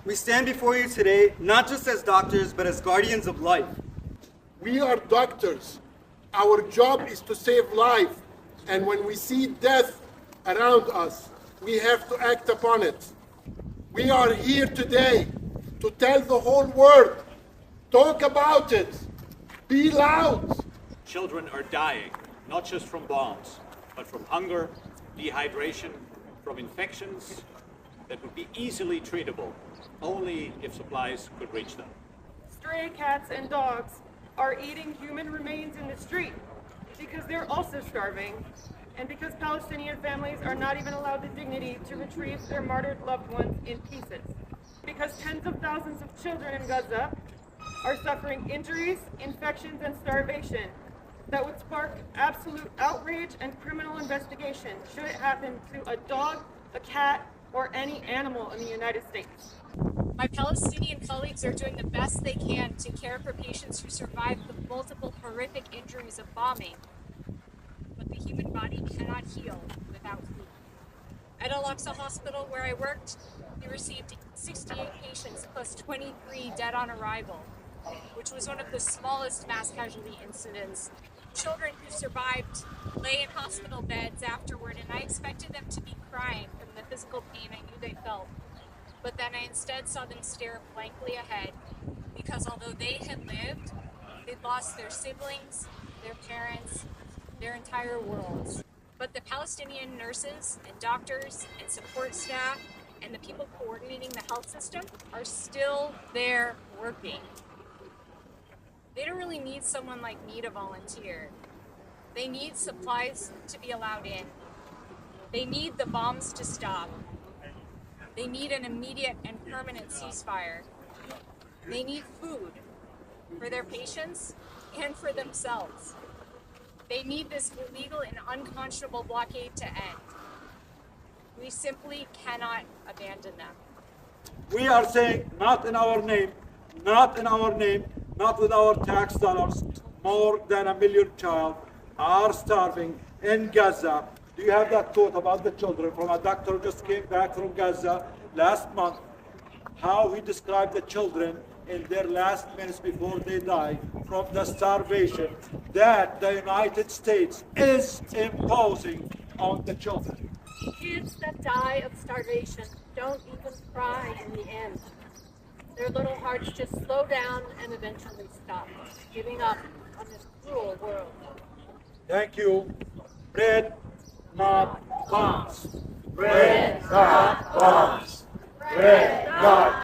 We stand before you today not just as doctors, but as guardians of life. We are doctors. Our job is to save life. And when we see death around us, we have to act upon it. We are here today to tell the whole world, talk about it, be loud. Children are dying, not just from bombs, but from hunger, dehydration, from infections that would be easily treatable, only if supplies could reach them. Stray cats and dogs are eating human remains in the street because they're also starving, and because Palestinian families are not even allowed the dignity to retrieve their martyred loved ones in pieces. Because tens of thousands of children in Gaza are suffering injuries, infections, and starvation that would spark absolute outrage and criminal investigation should it happen to a dog, a cat, or any animal in the United States. My Palestinian colleagues are doing the best they can to care for patients who survived the multiple horrific injuries of bombing. But the human body cannot heal without food. At Al-Aqsa Hospital, where I worked, we received 68 patients plus 23 dead on arrival, which was one of the smallest mass casualty incidents. Children who survived lay in hospital beds afterward, and I expected them to be crying from the physical pain I knew they felt. But then I instead saw them stare blankly ahead, because although they had lived, they'd lost their siblings, their parents, their entire worlds. But the Palestinian nurses and doctors and support staff and the people coordinating the health system are still there working. They don't really need someone like me to volunteer. They need supplies to be allowed in. They need the bombs to stop. They need an immediate and permanent ceasefire. They need food for their patients and for themselves. They need this illegal and unconscionable blockade to end. We simply cannot abandon them. We are saying, not in our name, not in our name, not with our tax dollars, more than 1 million child are starving in Gaza. Do you have that quote about the children from a doctor who just came back from Gaza last month, how he described the children in their last minutes before they die from the starvation that the United States is imposing on the children. Kids that die of starvation don't even cry in the end. Their little hearts just slow down and eventually stop, giving up on this cruel world. Thank you. Bread, not bombs. Bread, not bombs. Bread, not